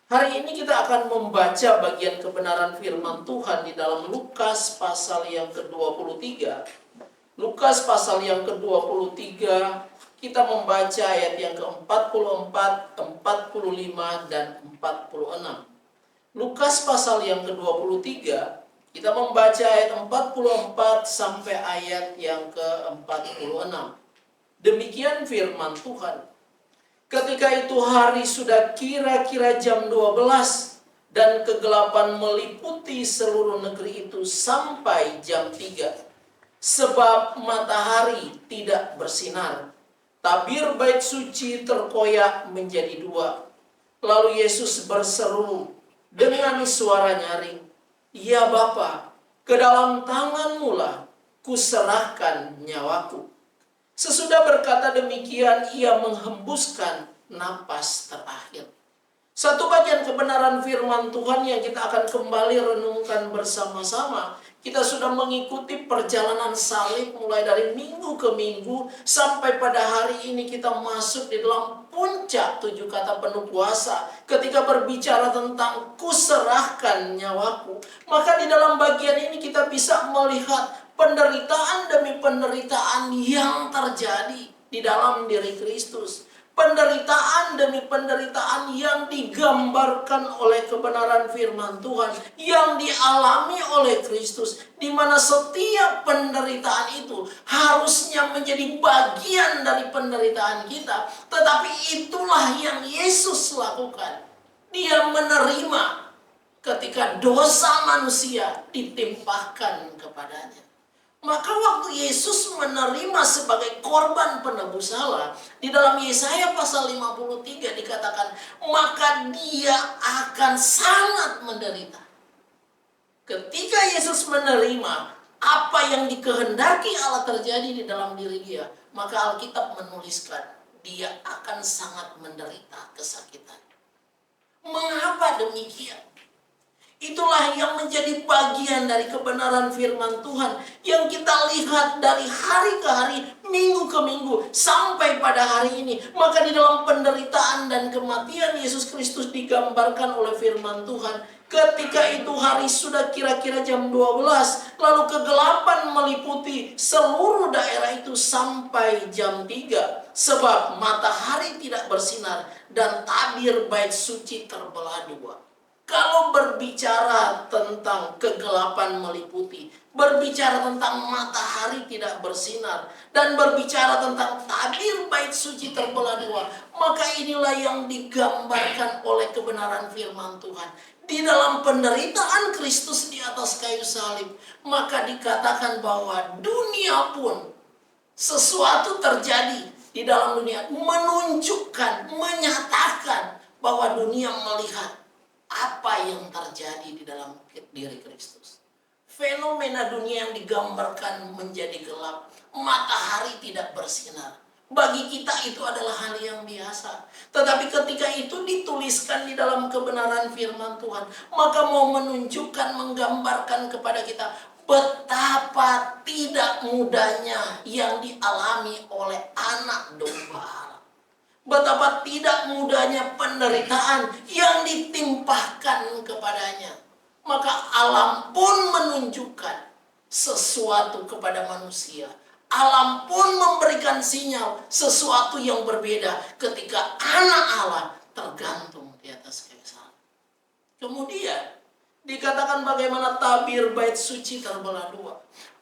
Hari ini kita akan membaca bagian kebenaran firman Tuhan di dalam Lukas pasal yang ke-23. Lukas pasal yang ke-23, kita membaca ayat yang ke-44, 45, dan 46. Lukas pasal yang ke-23, kita membaca ayat 44 sampai ayat yang ke-46. Demikian firman Tuhan. Ketika itu hari sudah kira-kira jam 12 dan kegelapan meliputi seluruh negeri itu sampai jam 3. Sebab matahari tidak bersinar. Tabir bait suci terkoyak menjadi dua. Lalu Yesus berseru dengan suara nyaring, "Ya Bapa, ke dalam tangan-Mu lah kuserahkan nyawaku." Sesudah berkata demikian, ia menghembuskan napas terakhir. Satu bagian kebenaran firman Tuhan yang kita akan kembali renungkan bersama-sama. Kita sudah mengikuti perjalanan salib mulai dari minggu ke minggu, sampai pada hari ini kita masuk di dalam puncak 7 kata penuh kuasa. Ketika berbicara tentang kuserahkan nyawaku, maka di dalam bagian ini kita bisa melihat penderitaan demi penderitaan yang terjadi di dalam diri Kristus. Penderitaan demi penderitaan yang digambarkan oleh kebenaran firman Tuhan yang dialami oleh Kristus, di mana setiap penderitaan itu harusnya menjadi bagian dari penderitaan kita, tetapi itulah yang Yesus lakukan. Dia menerima ketika dosa manusia ditimpahkan kepadanya. Maka waktu Yesus menerima sebagai korban penebus salah, di dalam Yesaya pasal 53 dikatakan, maka dia akan sangat menderita. Ketika Yesus menerima apa yang dikehendaki Allah terjadi di dalam diri dia, maka Alkitab menuliskan, dia akan sangat menderita kesakitan. Mengapa demikian? Itulah yang menjadi bagian dari kebenaran firman Tuhan yang kita lihat dari hari ke hari, minggu ke minggu, sampai pada hari ini. Maka di dalam penderitaan dan kematian Yesus Kristus digambarkan oleh firman Tuhan. Ketika itu hari sudah kira-kira jam 12, lalu kegelapan meliputi seluruh daerah itu sampai jam 3. Sebab matahari tidak bersinar dan tabir bait suci terbelah dua. Kalau berbicara tentang kegelapan meliputi, berbicara tentang matahari tidak bersinar, dan berbicara tentang tabir bait suci terbelah dua, maka inilah yang digambarkan oleh kebenaran firman Tuhan. Di dalam penderitaan Kristus di atas kayu salib, maka dikatakan bahwa dunia pun, sesuatu terjadi di dalam dunia, menunjukkan, menyatakan bahwa dunia melihat apa yang terjadi di dalam diri Kristus. Fenomena dunia yang digambarkan menjadi gelap, matahari tidak bersinar. Bagi kita itu adalah hal yang biasa. Tetapi ketika itu dituliskan di dalam kebenaran firman Tuhan, maka mau menunjukkan, menggambarkan kepada kita betapa tidak mudahnya yang dialami oleh anak domba Allah. Betapa tidak mudahnya penderitaan yang ditimpahkan kepadanya. Maka alam pun menunjukkan sesuatu kepada manusia. Alam pun memberikan sinyal sesuatu yang berbeda ketika anak Allah tergantung di atas kayu salib. Kemudian dikatakan bagaimana tabir bait suci terbelah dua.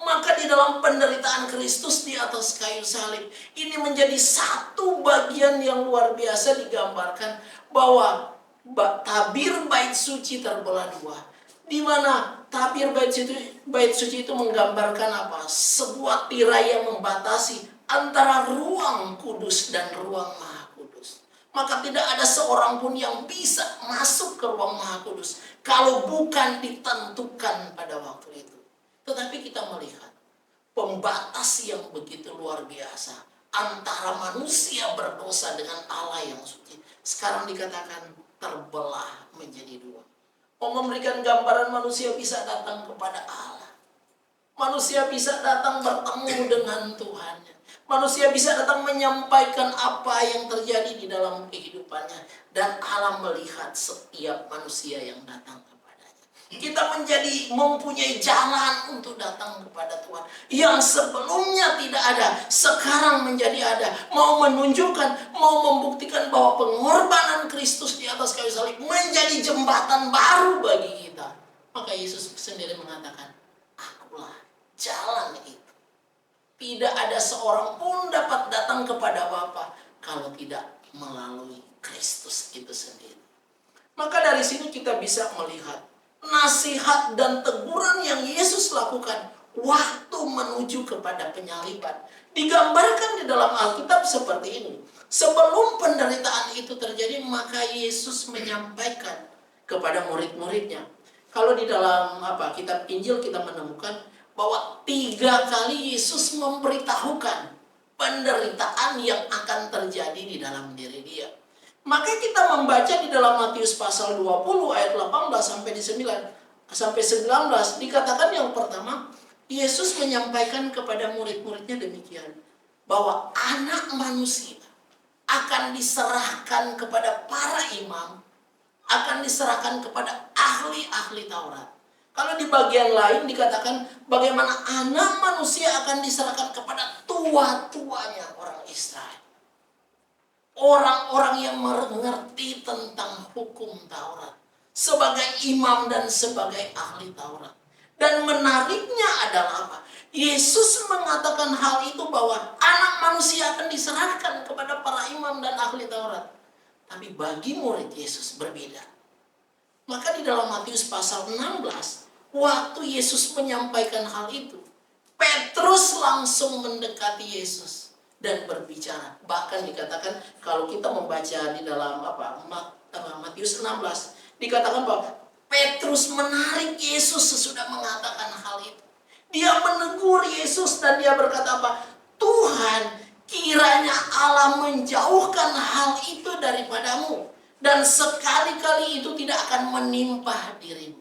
Maka di dalam penderitaan Kristus di atas kayu salib, ini menjadi satu bagian yang luar biasa digambarkan bahwa tabir bait suci terbelah dua. Di mana tabir bait suci itu menggambarkan apa? Sebuah tirai yang membatasi antara ruang kudus dan ruang maha kudus. Maka tidak ada seorang pun yang bisa masuk ke ruang maha kudus kalau bukan ditentukan pada waktu itu. Tetapi kita melihat pembatas yang begitu luar biasa antara manusia berdosa dengan Allah yang suci. Sekarang dikatakan terbelah menjadi dua. Memberikan gambaran manusia bisa datang kepada Allah. Manusia bisa datang bertemu dengan Tuhan. Manusia bisa datang menyampaikan apa yang terjadi di dalam kehidupannya. Dan Allah melihat setiap manusia yang datang kepadanya. Kita mempunyai jalan untuk datang kepada Tuhan. Yang sebelumnya tidak ada, sekarang menjadi ada. Mau menunjukkan, mau membuktikan bahwa pengorbanan Kristus di atas kayu salib menjadi jembatan baru bagi kita. Maka Yesus sendiri mengatakan, akulah jalan itu. Tidak ada seorang pun dapat datang kepada Bapa kalau tidak melalui Kristus itu sendiri. Maka dari sini kita bisa melihat nasihat dan teguran yang Yesus lakukan waktu menuju kepada penyaliban. Digambarkan di dalam Alkitab seperti ini. Sebelum penderitaan itu terjadi, maka Yesus menyampaikan kepada murid-muridnya. Kalau di dalam kitab Injil kita menemukan bahwa 3 kali Yesus memberitahukan penderitaan yang akan terjadi di dalam diri dia. Maka kita membaca di dalam Matius pasal 20 ayat 18 sampai 19 dikatakan yang pertama, Yesus menyampaikan kepada murid-muridnya demikian, bahwa anak manusia akan diserahkan kepada para imam, akan diserahkan kepada ahli-ahli Taurat. Kalau di bagian lain dikatakan bagaimana anak manusia akan diserahkan kepada tua-tuanya orang Israel. Orang-orang yang mengerti tentang hukum Taurat. Sebagai imam dan sebagai ahli Taurat. Dan menariknya adalah apa? Yesus mengatakan hal itu bahwa anak manusia akan diserahkan kepada para imam dan ahli Taurat. Tapi bagi murid Yesus berbeda. Maka di dalam Matius pasal 16, waktu Yesus menyampaikan hal itu, Petrus langsung mendekati Yesus dan berbicara. Bahkan dikatakan kalau kita membaca di dalam Matius 16, dikatakan bahwa Petrus menarik Yesus sesudah mengatakan hal itu. Dia menegur Yesus dan dia berkata apa? Tuhan, kiranya Allah menjauhkan hal itu daripadamu, dan sekali-kali itu tidak akan menimpa dirimu.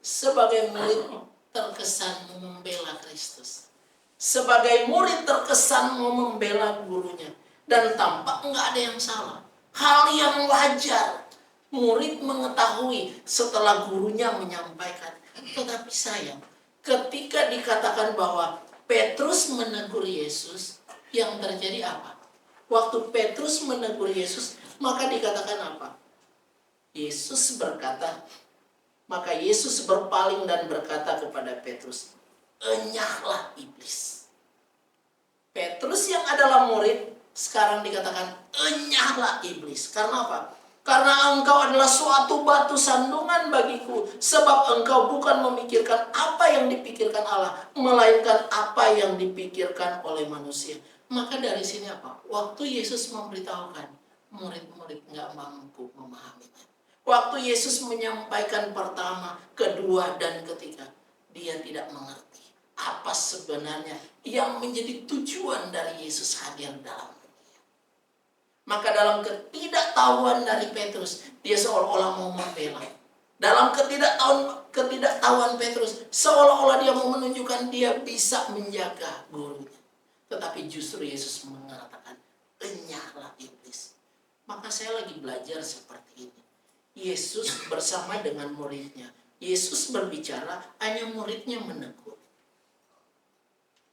Sebagai murid terkesan membela Kristus. Sebagai murid terkesan membela gurunya. Dan tampak enggak ada yang salah. Hal yang wajar. Murid mengetahui setelah gurunya menyampaikan. Tetapi sayang, ketika dikatakan bahwa Petrus menegur Yesus, yang terjadi apa? Waktu Petrus menegur Yesus, maka dikatakan apa? Yesus berkata, maka Yesus berpaling dan berkata kepada Petrus, enyahlah iblis. Petrus yang adalah murid, sekarang dikatakan enyahlah iblis. Karena apa? Karena engkau adalah suatu batu sandungan bagiku. Sebab engkau bukan memikirkan apa yang dipikirkan Allah, melainkan apa yang dipikirkan oleh manusia. Maka dari sini apa? Waktu Yesus memberitahukan, murid-murid nggak mampu memahaminya. Waktu Yesus menyampaikan pertama, kedua, dan ketiga, dia tidak mengerti apa sebenarnya yang menjadi tujuan dari Yesus hadir dalam dunia. Maka dalam ketidaktahuan dari Petrus, dia seolah-olah mau membela. Dalam ketidaktahuan Petrus, seolah-olah dia mau menunjukkan dia bisa menjaga gurunya. Tetapi justru Yesus mengatakan, enyahlah iblis. Maka saya lagi belajar seperti ini. Yesus bersama dengan muridnya. Yesus berbicara, hanya muridnya menegur.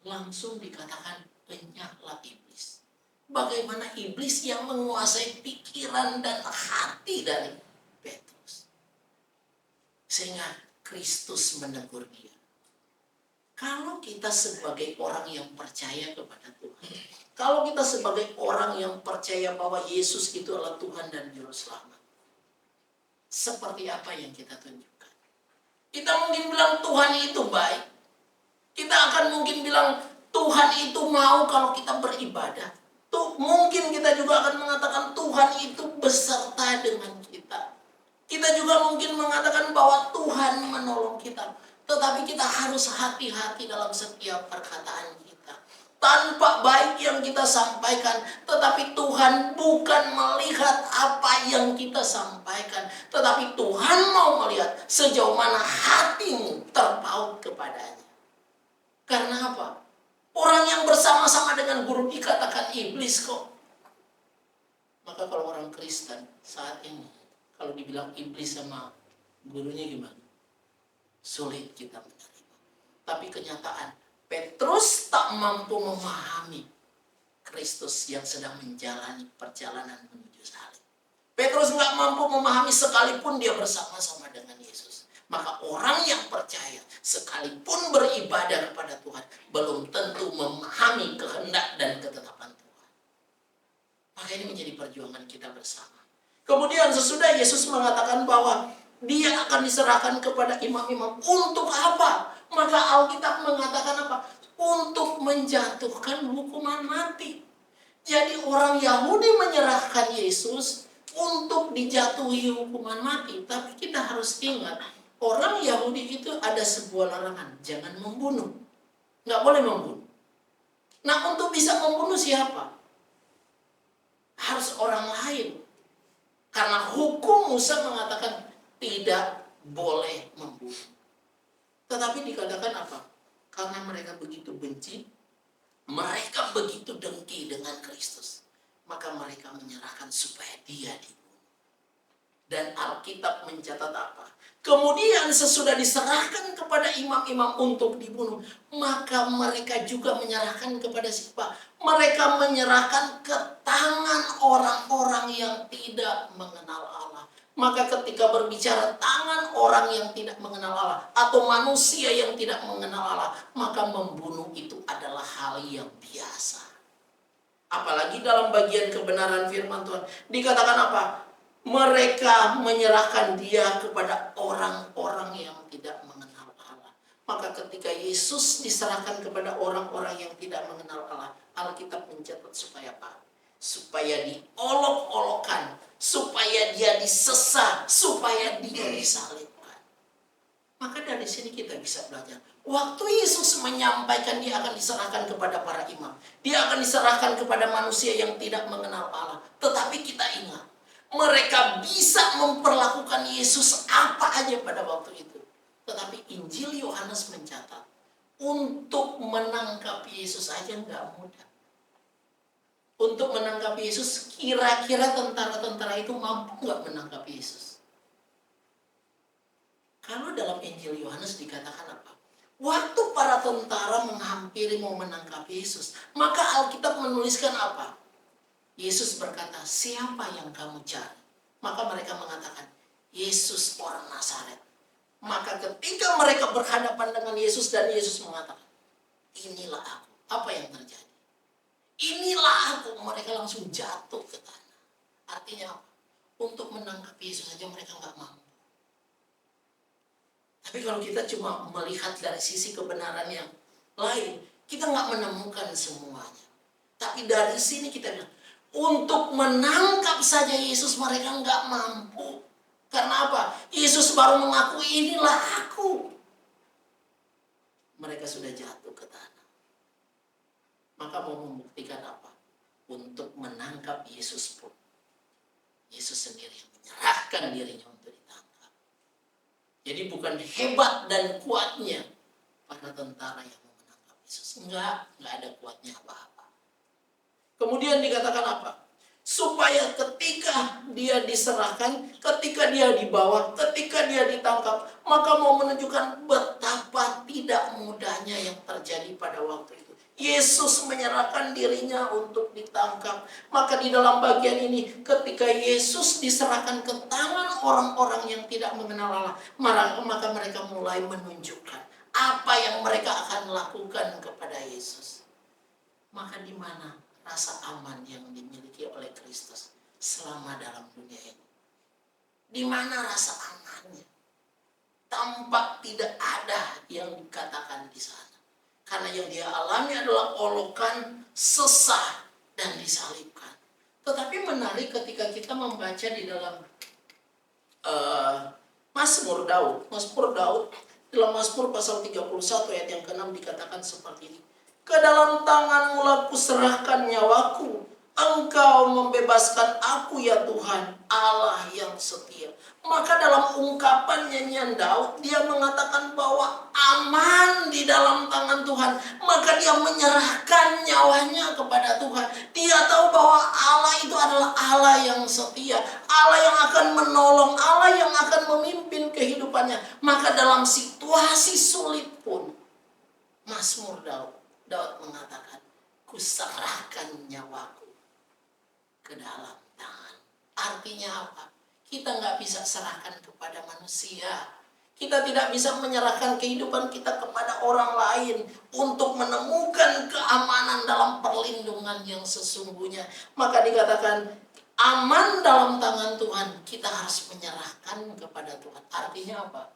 Langsung dikatakan, enyahlah iblis. Bagaimana iblis yang menguasai pikiran dan hati dari Petrus. Sehingga Kristus menegur dia. Kalau kita sebagai orang yang percaya kepada Tuhan, kalau kita sebagai orang yang percaya bahwa Yesus itu adalah Tuhan dan Juru Selamat, seperti apa yang kita tunjukkan? Kita mungkin bilang Tuhan itu baik. Kita akan mungkin bilang Tuhan itu mau kalau kita beribadah. Mungkin kita juga akan mengatakan Tuhan itu beserta dengan kita. Kita juga mungkin mengatakan bahwa Tuhan menolong kita. Tetapi kita harus hati-hati dalam setiap perkataan kita. Tanpa baik yang kita sampaikan, tetapi Tuhan bukan melihat apa yang kita sampaikan, tetapi Tuhan mau melihat sejauh mana hatimu terpaut kepadanya. Karena apa? Orang yang bersama-sama dengan guru dikatakan iblis kok. Maka kalau orang Kristen saat ini, kalau dibilang iblis sama gurunya gimana? Sulit kita menerima. Tapi kenyataan, Petrus tak mampu memahami Kristus yang sedang menjalani perjalanan menuju salib. Petrus nggak mampu memahami sekalipun dia bersama-sama dengan Yesus. Maka orang yang percaya sekalipun beribadah kepada Tuhan belum tentu memahami kehendak dan ketetapan Tuhan. Maka ini menjadi perjuangan kita bersama. Kemudian sesudah Yesus mengatakan bahwa dia akan diserahkan kepada imam-imam untuk apa? Maka Alkitab mengatakan apa? Untuk menjatuhkan hukuman mati. Jadi orang Yahudi menyerahkan Yesus untuk dijatuhi hukuman mati. Tapi kita harus ingat, orang Yahudi itu ada sebuah larangan, jangan membunuh. Nggak boleh membunuh. Nah, untuk bisa membunuh siapa? Harus orang lain. Karena hukum Musa mengatakan tidak boleh membunuh. Tetapi dikatakan apa? Karena mereka begitu benci, mereka begitu dengki dengan Kristus, maka mereka menyerahkan supaya dia dibunuh. Dan Alkitab mencatat apa? Kemudian sesudah diserahkan kepada imam-imam untuk dibunuh, maka mereka juga menyerahkan kepada siapa? Mereka menyerahkan ke tangan orang-orang yang tidak mengenal Allah. Maka ketika berbicara tangan orang yang tidak mengenal Allah atau manusia yang tidak mengenal Allah, maka membunuh itu adalah hal yang biasa. Apalagi dalam bagian kebenaran firman Tuhan dikatakan apa? Mereka menyerahkan dia kepada orang-orang yang tidak mengenal Allah. Maka ketika Yesus diserahkan kepada orang-orang yang tidak mengenal Allah, Alkitab mencatat supaya apa? Supaya diolok-olokkan, supaya dia disesat, supaya dia disalibkan. Maka dari sini kita bisa belajar. Waktu Yesus menyampaikan dia akan diserahkan kepada para imam, dia akan diserahkan kepada manusia yang tidak mengenal Allah. Tetapi kita ingat, mereka bisa memperlakukan Yesus apa aja pada waktu itu. Tetapi Injil Yohanes mencatat, untuk menangkap Yesus aja nggak mudah. Untuk menangkap Yesus, kira-kira tentara-tentara itu mampu nggak menangkap Yesus? Kalau dalam Injil Yohanes dikatakan apa? Waktu para tentara menghampiri mau menangkap Yesus, maka Alkitab menuliskan apa? Yesus berkata, siapa yang kamu cari? Maka mereka mengatakan, Yesus orang Nazaret. Maka ketika mereka berhadapan dengan Yesus dan Yesus mengatakan, inilah aku. Apa yang terjadi? Inilah aku. Mereka langsung jatuh ke tanah. Artinya apa? Untuk menangkap Yesus saja mereka nggak mampu. Tapi kalau kita cuma melihat dari sisi kebenaran yang lain, kita nggak menemukan semuanya. Tapi dari sini kita bilang, untuk menangkap saja Yesus mereka nggak mampu. Karena apa? Yesus baru mengakui inilah aku. Mereka sudah jatuh ke tanah. Maka mau membuktikan apa? Untuk menangkap Yesus pun, Yesus sendiri yang menyerahkan dirinya untuk ditangkap. Jadi bukan hebat dan kuatnya para tentara yang mau menangkap Yesus. Enggak ada kuatnya apa-apa. Kemudian dikatakan apa? Supaya ketika dia diserahkan, ketika dia dibawa, ketika dia ditangkap, maka mau menunjukkan betapa tidak mudahnya yang terjadi pada waktu itu. Yesus menyerahkan dirinya untuk ditangkap. Maka di dalam bagian ini, ketika Yesus diserahkan ke tangan orang-orang yang tidak mengenal Allah, maka mereka mulai menunjukkan apa yang mereka akan lakukan kepada Yesus. Maka di mana rasa aman yang dimiliki oleh Kristus selama dalam dunia ini? Di mana rasa amannya? Tampak tidak ada yang dikatakan di sana. Karena yang dia alami adalah olokan, sesah, dan disalibkan. Tetapi menarik ketika kita membaca di dalam Mazmur Daud. Dalam Mazmur pasal 31 ayat yang ke-6 dikatakan seperti ini. Ke dalam tangan-Mu lah kuserahkan nyawaku. Engkau membebaskan aku ya Tuhan, Allah yang setia. Maka dalam ungkapan nyanyian Daud, dia mengatakan bahwa aman di dalam tangan Tuhan. Maka dia menyerahkan nyawanya kepada Tuhan. Dia tahu bahwa Allah itu adalah Allah yang setia, Allah yang akan menolong, Allah yang akan memimpin kehidupannya. Maka dalam situasi sulit pun, Mazmur Daud mengatakan, kuserahkan nyawaku ke dalam tangan. Artinya apa? Kita nggak bisa serahkan kepada manusia. Kita tidak bisa menyerahkan kehidupan kita kepada orang lain untuk menemukan keamanan dalam perlindungan yang sesungguhnya. Maka dikatakan aman dalam tangan Tuhan. Kita harus menyerahkan kepada Tuhan. Artinya apa?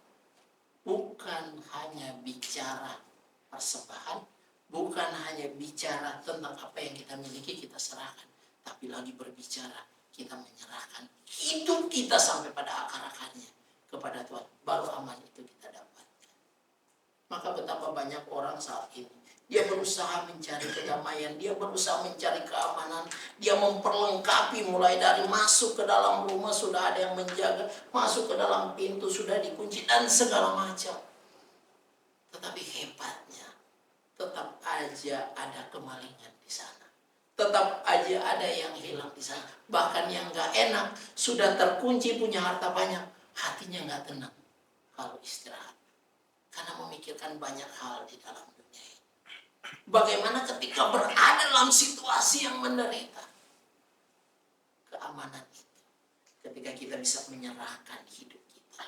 Bukan hanya bicara persembahan, bukan hanya bicara tentang apa yang kita miliki kita serahkan, tapi lagi berbicara kita menyerahkan hidup kita sampai pada akar-akarnya kepada Tuhan. Baru aman itu kita dapatkan. Maka betapa banyak orang saat ini, dia berusaha mencari kedamaian, dia berusaha mencari keamanan, dia memperlengkapi mulai dari masuk ke dalam rumah sudah ada yang menjaga, masuk ke dalam pintu sudah dikunci dan segala macam. Tetapi hebatnya, tetap aja ada kemalingan di sana. Tetap aja ada yang hilang di sana. Bahkan yang gak enak, sudah terkunci punya harta banyak, hatinya gak tenang kalau istirahat. Karena memikirkan banyak hal di dalam dunia ini. Bagaimana ketika berada dalam situasi yang menderita? Keamanan itu, ketika kita bisa menyerahkan hidup kita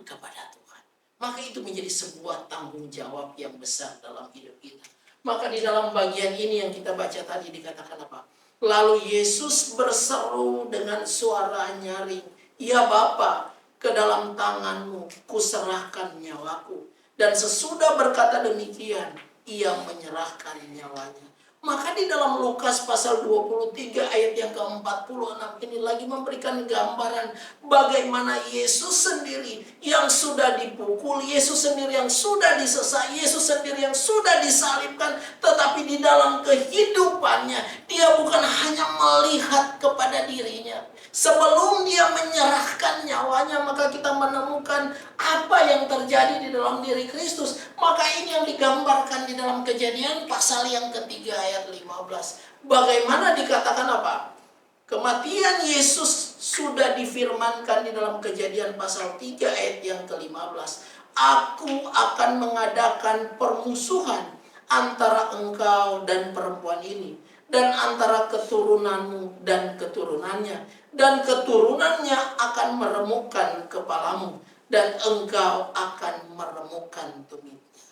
kepada Tuhan. Maka itu menjadi sebuah tanggung jawab yang besar dalam hidup kita. Maka di dalam bagian ini yang kita baca tadi dikatakan apa? Lalu Yesus berseru dengan suara nyaring, ya Bapa, ke dalam tanganmu kuserahkan nyawaku. Dan sesudah berkata demikian, ia menyerahkan nyawanya. Maka di dalam Lukas pasal 23 ayat yang ke-46 ini lagi memberikan gambaran bagaimana Yesus sendiri yang sudah dipukul, Yesus sendiri yang sudah disesat, Yesus sendiri yang sudah disalibkan, tetapi di dalam kehidupannya dia bukan hanya melihat kepada dirinya. Sebelum dia menyerahkan nyawanya, maka kita menemukan apa yang terjadi di dalam diri Kristus. Maka ini yang digambarkan di dalam Kejadian pasal yang ketiga ayat 15. Bagaimana dikatakan apa? Kematian Yesus sudah difirmankan di dalam Kejadian pasal 3 ayat yang ke-15. Aku akan mengadakan permusuhan antara engkau dan perempuan ini, dan antara keturunanmu dan keturunannya, dan keturunannya akan meremukkan kepalamu, dan engkau akan meremukkan tumitnya.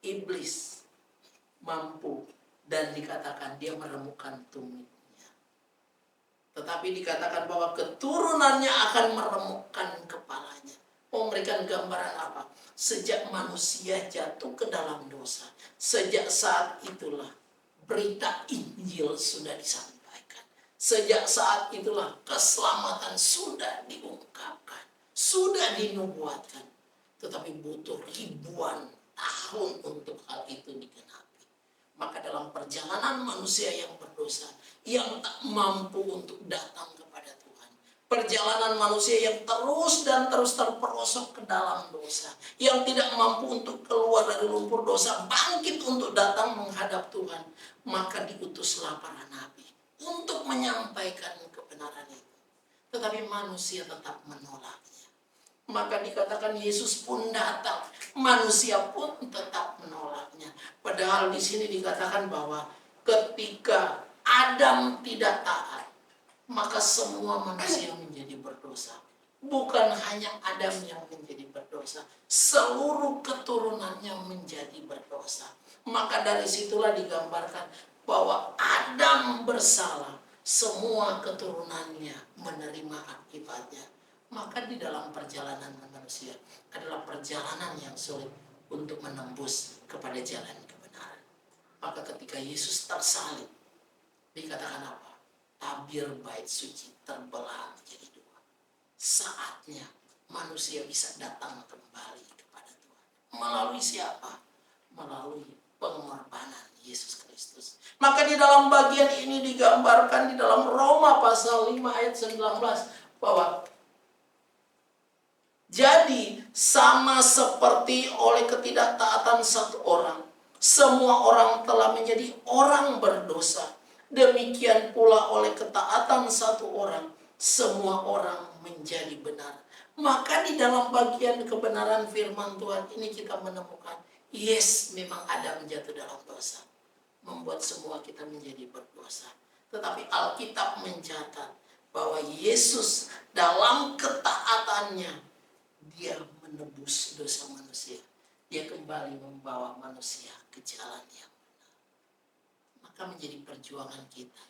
Iblis mampu, dan dikatakan dia meremukkan tumitnya. Tetapi dikatakan bahwa keturunannya akan meremukkan kepalanya. Memberikan gambaran apa? Sejak manusia jatuh ke dalam dosa, sejak saat itulah berita Injil sudah disampaikan. Sejak saat itulah keselamatan sudah diungkapkan, sudah dinubuatkan. Tetapi butuh ribuan tahun untuk hal itu digenapi. Maka dalam perjalanan manusia yang berdosa, yang tak mampu untuk datang kepada Tuhan, perjalanan manusia yang terus dan terus terperosok ke dalam dosa, yang tidak mampu untuk keluar dari lumpur dosa, bangkit untuk datang menghadap Tuhan, maka diutuslah para nabi untuk menyampaikan kebenaran itu. Tetapi manusia tetap menolaknya. Maka dikatakan Yesus pun datang, manusia pun tetap menolaknya. Padahal di sini dikatakan bahwa ketika Adam tidak taat, maka semua manusia menjadi berdosa. Bukan hanya Adam yang menjadi berdosa, seluruh keturunannya menjadi berdosa. Maka dari situlah digambarkan bahwa Adam bersalah, semua keturunannya menerima akibatnya. Maka di dalam perjalanan manusia adalah perjalanan yang sulit untuk menembus kepada jalan kebenaran. Maka ketika Yesus tersalib, dikatakan apa? Tabir bait suci terbelah menjadi dua. Saatnya manusia bisa datang kembali kepada Tuhan. Melalui siapa? Melalui pengorbanan Yesus Kristus. Maka di dalam bagian ini digambarkan di dalam Roma pasal 5 ayat 19 bahwa Jadi sama seperti oleh ketidaktaatan satu orang, semua orang telah menjadi orang berdosa. Demikian pula oleh ketaatan satu orang, semua orang menjadi benar. Maka di dalam bagian kebenaran firman Tuhan ini kita menemukan, yes, memang Adam jatuh dalam dosa, membuat semua kita menjadi berdosa. Tetapi Alkitab mencatat bahwa Yesus dalam ketaatannya, dia menebus dosa manusia. Dia kembali membawa manusia ke jalan yang benar. Maka menjadi perjuangan kita.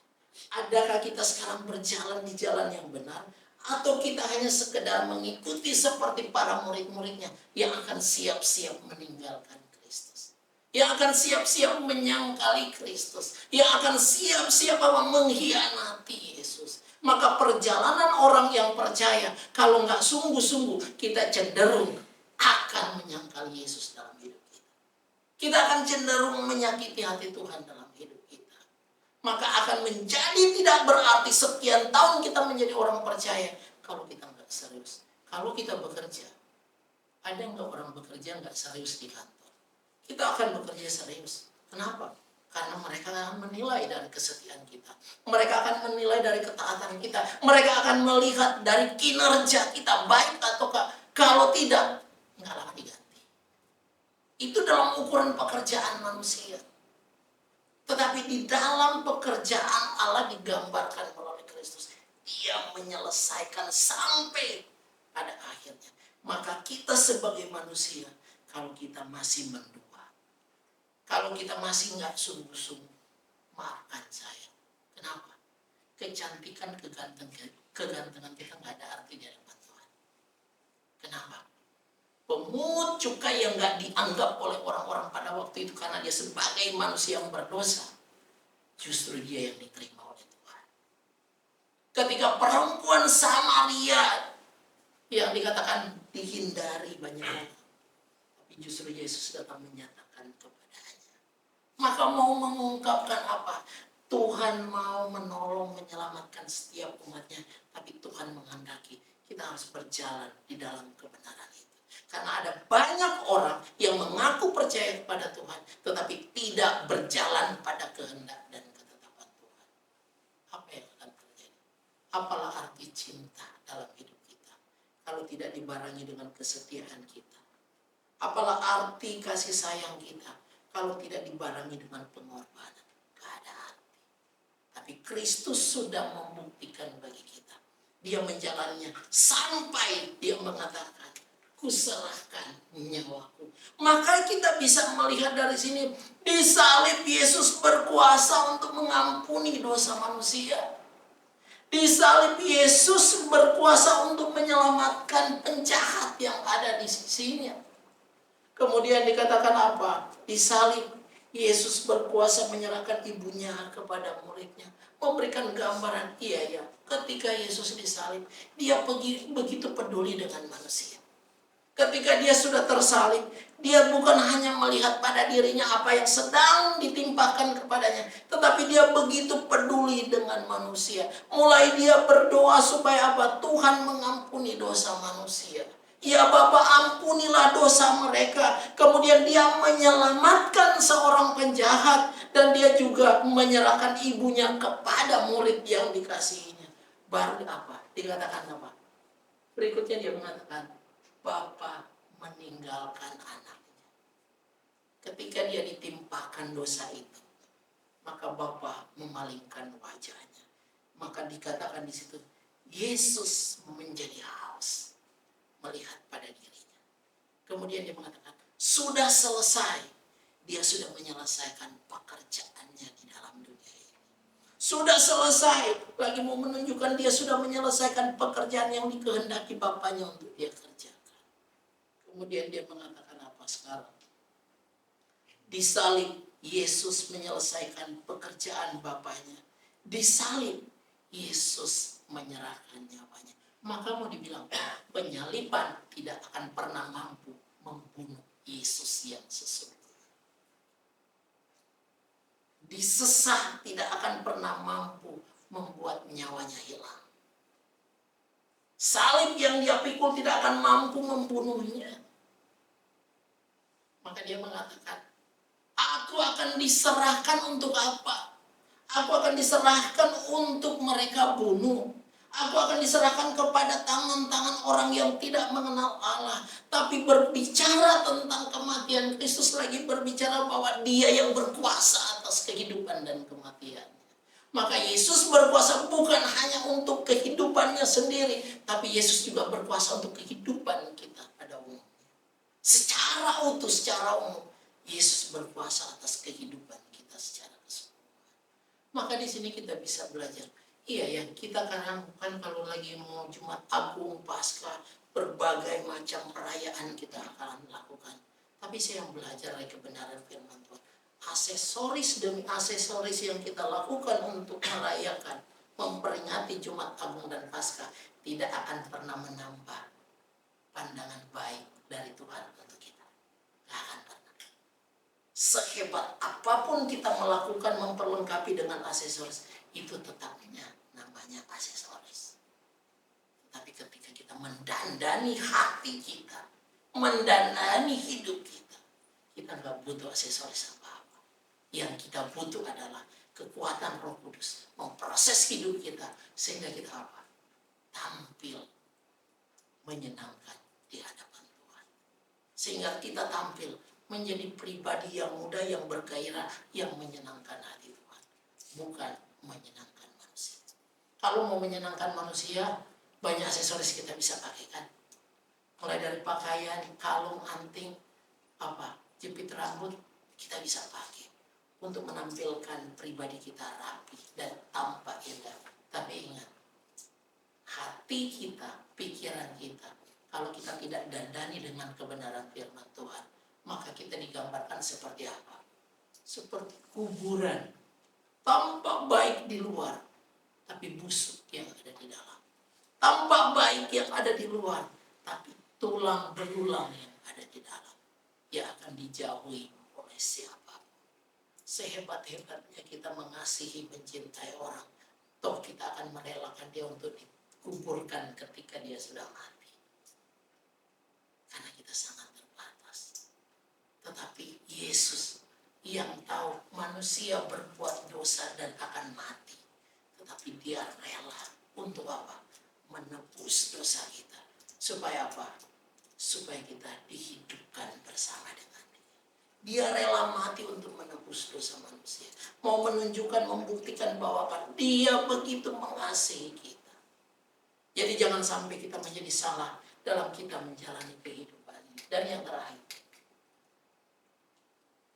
Adakah kita sekarang berjalan di jalan yang benar? Atau kita hanya sekedar mengikuti seperti para murid-muridnya yang akan siap-siap meninggalkan Kristus, yang akan siap-siap menyangkali Kristus, yang akan siap-siap mengkhianati Yesus. Maka perjalanan orang yang percaya, kalau nggak sungguh-sungguh, kita cenderung akan menyangkali Yesus dalam hidup kita. Kita akan cenderung menyakiti hati Tuhan dalam hidup kita. Maka akan menjadi tidak berarti sekian tahun kita menjadi orang percaya kalau kita nggak serius. Kalau kita bekerja, ada nggak orang bekerja nggak serius di kantor? Kita akan bekerja serius. Kenapa? Karena mereka akan menilai dari kesetiaan kita. Mereka akan menilai dari ketaatan kita. Mereka akan melihat dari kinerja kita, baik ataukah. Kalau tidak, nggak akan diganti. Itu dalam ukuran pekerjaan manusia. Tetapi di dalam pekerjaan Allah digambarkan melalui Kristus. Dia menyelesaikan sampai pada akhirnya. Maka kita sebagai manusia, kalau kita masih mendua, kalau kita masih nggak sungguh-sungguh, maafkan saya. Kenapa? Kecantikan, kegantengan kita nggak ada arti di hadapan Tuhan. Kenapa? Pemungut cukai yang gak dianggap oleh orang-orang pada waktu itu karena dia sebagai manusia yang berdosa, justru dia yang diterima oleh Tuhan. Ketika perempuan Samaria yang dikatakan dihindari banyak orang, tapi justru Yesus datang menyatakan kepadanya. Maka mau mengungkapkan apa? Tuhan mau menolong, menyelamatkan setiap umatnya, tapi Tuhan menghendaki kita harus berjalan di dalam kebenaran itu. Karena ada banyak orang yang mengaku percaya kepada Tuhan, tetapi tidak berjalan pada kehendak dan ketetapan Tuhan. Apa yang akan terjadi? Apalah arti cinta dalam hidup kita kalau tidak dibarengi dengan kesetiaan kita? Apalah arti kasih sayang kita kalau tidak dibarengi dengan pengorbanan? Gak ada arti. Tapi Kristus sudah membuktikan bagi kita. Dia menjalannya sampai dia mengatakan, kuserahkan nyawaku. Maka kita bisa melihat dari sini, di salib Yesus berkuasa untuk mengampuni dosa manusia. Di salib Yesus berkuasa untuk menyelamatkan penjahat yang ada di sisinya. Kemudian dikatakan apa? Di salib Yesus berkuasa menyerahkan ibunya kepada muridnya. Memberikan gambaran, iya ya, ketika Yesus disalib, dia begitu peduli dengan manusia. Ketika dia sudah tersalib, dia bukan hanya melihat pada dirinya apa yang sedang ditimpakan kepadanya, tetapi dia begitu peduli dengan manusia. Mulai dia berdoa supaya apa? Tuhan mengampuni dosa manusia. Ya Bapa, ampunilah dosa mereka. Kemudian dia menyelamatkan seorang penjahat, dan dia juga menyerahkan ibunya kepada murid yang dikasihinya. Baru apa? Dikatakan apa? Berikutnya dia mengatakan, Bapa meninggalkan anaknya. Ketika dia ditimpakan dosa itu, maka Bapa memalingkan wajahnya. Maka dikatakan di situ, Yesus menjadi haus melihat pada dirinya. Kemudian dia mengatakan, sudah selesai. Dia sudah menyelesaikan pekerjaannya di dalam dunia ini. Sudah selesai. Lagi mau menunjukkan dia sudah menyelesaikan pekerjaan yang dikehendaki Bapaknya untuk dia kerjakan. Kemudian dia mengatakan apa sekarang? Di salib Yesus menyelesaikan pekerjaan Bapaknya. Di salib Yesus menyerahkan nyawanya. Maka mau dibilang, penyaliban tidak akan pernah mampu membunuh Yesus yang sesungguhnya. Disesah tidak akan pernah mampu membuat nyawanya hilang. Salib yang dia pikul tidak akan mampu membunuhnya. Maka dia mengatakan, aku akan diserahkan untuk apa? Aku akan diserahkan untuk mereka bunuh. Aku akan diserahkan kepada tangan-tangan orang yang tidak mengenal Allah. Tapi berbicara tentang kematian, Kristus lagi berbicara bahwa dia yang berkuasa atas kehidupan dan kematian. Maka Yesus berkuasa bukan hanya untuk kehidupannya sendiri, tapi Yesus juga berkuasa untuk kehidupan kita pada umumnya. Secara utuh, secara umum, Yesus berkuasa atas kehidupan kita secara keseluruhan. Maka di sini kita bisa belajar. Iya ya, kita kan kalau lagi mau Jumat Agung, Paskah, berbagai macam perayaan kita akan lakukan. Tapi saya yang belajar dari kebenaran firman Tuhan. Aksesoris demi aksesoris yang kita lakukan untuk merayakan, memperingati Jumat Agung dan Paskah tidak akan pernah menambah pandangan baik dari Tuhan untuk kita. Tidak akan pernah. Sehebat apapun kita melakukan memperlengkapi dengan aksesoris, itu tetapnya namanya aksesoris. Tapi ketika kita mendandani hati kita, mendandani hidup kita, kita nggak butuh aksesoris apa-apa. Yang kita butuh adalah kekuatan Roh Kudus memproses hidup kita sehingga kita apa? Tampil menyenangkan di hadapan Tuhan. Sehingga kita tampil menjadi pribadi yang muda, yang bergairah, yang menyenangkan hati Tuhan, bukan menyenangkan manusia. Kalau mau menyenangkan manusia, banyak aksesoris kita bisa pakai kan. Mulai dari pakaian, kalung, anting, jepit rambut, kita bisa pakai untuk menampilkan pribadi kita rapi dan tampak indah. Tapi ingat, hati kita, pikiran kita, kalau kita tidak dandani dengan kebenaran firman Tuhan, maka kita digambarkan seperti apa? Seperti kuburan, tampak baik di luar, tapi busuk yang ada di dalam. Tampak baik yang ada di luar, tapi tulang belulang yang ada di dalam, yang akan dijauhi oleh siapa. Sehebat-hebatnya kita mengasihi, mencintai orang, toh kita akan merelakan dia untuk dikuburkan ketika dia sudah mati. Karena kita sangat terbatas. Tetapi Yesus yang tahu manusia berbuat dosa dan akan mati, tetapi dia rela untuk apa? Menebus dosa kita. Supaya apa? Supaya kita dihidupkan bersama dengan dia rela mati untuk menebus dosa manusia. Mau menunjukkan, membuktikan bahwa dia begitu mengasihi kita. Jadi jangan sampai kita menjadi salah dalam kita menjalani kehidupan ini. Dan yang terakhir,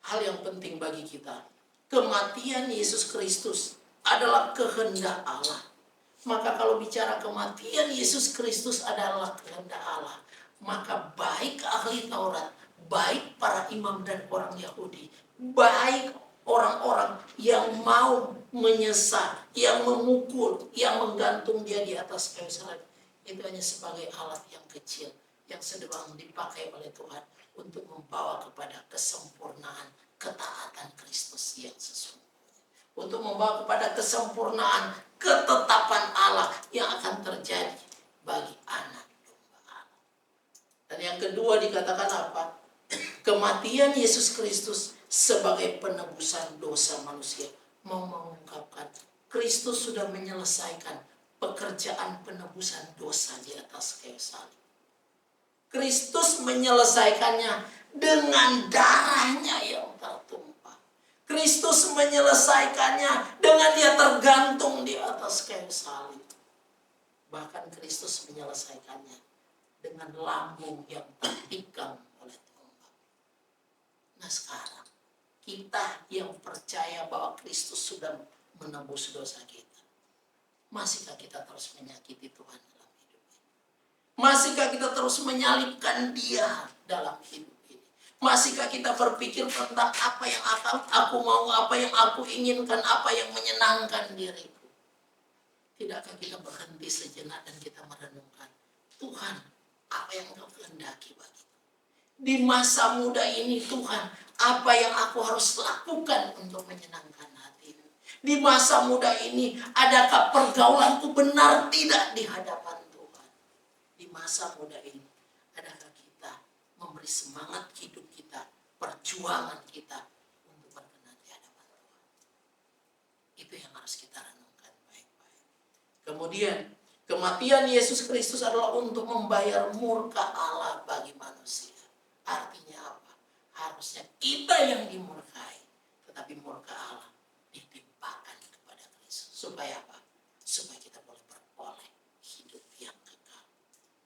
hal yang penting bagi kita, kematian Yesus Kristus adalah kehendak Allah. Maka kalau bicara kematian Yesus Kristus adalah kehendak Allah, maka baik ahli Taurat, baik para imam dan orang Yahudi, baik orang-orang yang mau menyesat, yang memukul, yang menggantung dia di atas kayu salib, itu hanya sebagai alat yang kecil yang sedang dipakai oleh Tuhan untuk membawa kepada kesempurnaan ketaatan Kristus yang sesungguhnya, untuk membawa kepada kesempurnaan ketetapan Allah yang akan terjadi bagi anak domba Allah. Dan yang kedua dikatakan apa? Kematian Yesus Kristus sebagai penebusan dosa manusia, mau mengungkapkan Kristus sudah menyelesaikan pekerjaan penebusan dosa di atas kayu salib. Kristus menyelesaikannya dengan darahnya yang tertumpah. Kristus menyelesaikannya dengan dia tergantung di atas kayu salib. Bahkan Kristus menyelesaikannya dengan lambung yang tertikam oleh tombak. Nah sekarang, kita yang percaya bahwa Kristus sudah menebus dosa kita, masihkah kita terus menyakiti Tuhan dalam hidup ini? Masihkah kita terus menyalibkan Dia dalam hidup ini? Masihkah kita berpikir tentang apa yang aku mau, apa yang aku inginkan, apa yang menyenangkan diriku? Tidakkah kita berhenti sejenak dan kita merenungkan, Tuhan, apa yang Engkau kehendaki bagiku? Di masa muda ini Tuhan, apa yang aku harus lakukan untuk menyenangkan hati-Mu? Di masa muda ini, adakah pergaulanku benar tidak di hadapan Tuhan? masa muda ini, adakah kita memberi semangat hidup kita, perjuangan kita untuk berkenan di hadapan Tuhan? Itu yang harus kita renungkan baik-baik. Kemudian, kematian Yesus Kristus adalah untuk membayar murka Allah bagi manusia. Artinya apa? Harusnya kita yang dimurkai, tetapi murka Allah ditimpakan kepada Kristus. Supaya apa? Supaya kita boleh beroleh hidup yang kekal.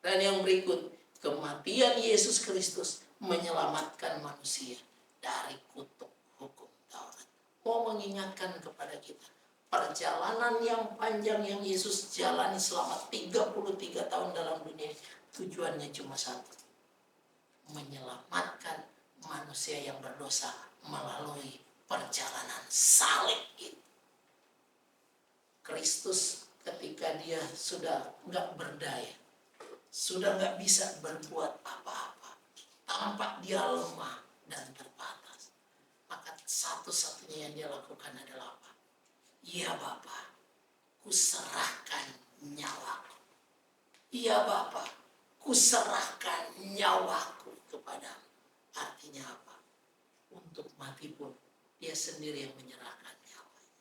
Dan yang berikut, kematian Yesus Kristus menyelamatkan manusia dari kutuk hukum Taurat. Mau mengingatkan kepada kita, perjalanan yang panjang yang Yesus jalani selama 33 tahun dalam dunia, tujuannya cuma satu: menyelamatkan manusia yang berdosa melalui perjalanan salib itu. Kristus ketika dia sudah nggak berdaya, sudah nggak bisa berbuat apa-apa, tampak dia lemah dan terbatas, maka satu-satunya yang dia lakukan adalah apa? Ya Bapa, kuserahkan nyawaku. Ya Bapa, kuserahkan nyawaku kepadamu. Artinya apa? Untuk mati pun dia sendiri yang menyerahkan nyawanya.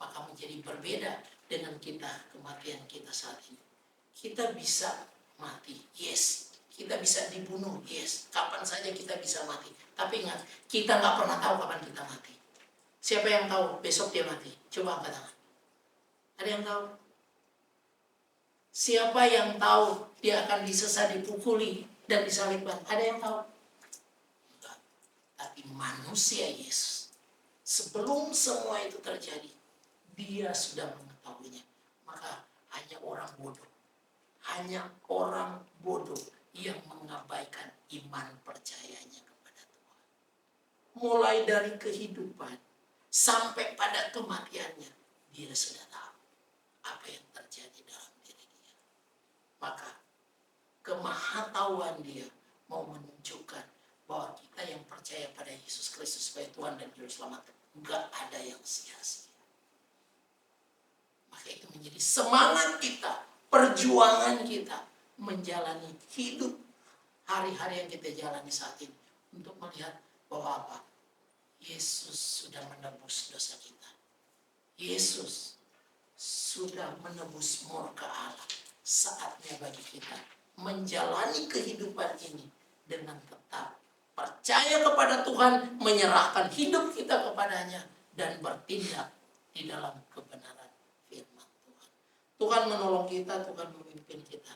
Maka menjadi berbeda dengan kita, kematian kita saat ini. Kita bisa mati, yes. Kita bisa dibunuh, yes. Kapan saja kita bisa mati. Tapi ingat, kita nggak pernah tahu kapan kita mati. Siapa yang tahu besok dia mati? Coba angkat tangan. Ada yang tahu? Siapa yang tahu dia akan disesat, dipukuli, dan disalibkan? Ada yang tahu? Enggak. Tapi manusia Yesus, sebelum semua itu terjadi, dia sudah mengetahuinya. Maka hanya orang bodoh yang mengabaikan iman percayanya kepada Tuhan. Mulai dari kehidupan sampai pada kematiannya, dia sudah tahu apa yang terjadi dalam diri dia. Maka kemahatauan dia mau menunjukkan bahwa kita yang percaya pada Yesus Kristus sebagai Tuhan dan Juru Selamat, enggak ada yang sia-sia. Maka itu menjadi semangat kita, perjuangan kita menjalani hidup hari-hari yang kita jalani saat ini, untuk melihat bahwa apa? Yesus sudah menebus dosa kita. Yesus sudah menebus murka Allah. Saatnya bagi kita menjalani kehidupan ini dengan tetap percaya kepada Tuhan, menyerahkan hidup kita kepadanya, dan bertindak di dalam kebenaran firman Tuhan. Tuhan menolong kita, Tuhan memimpin kita.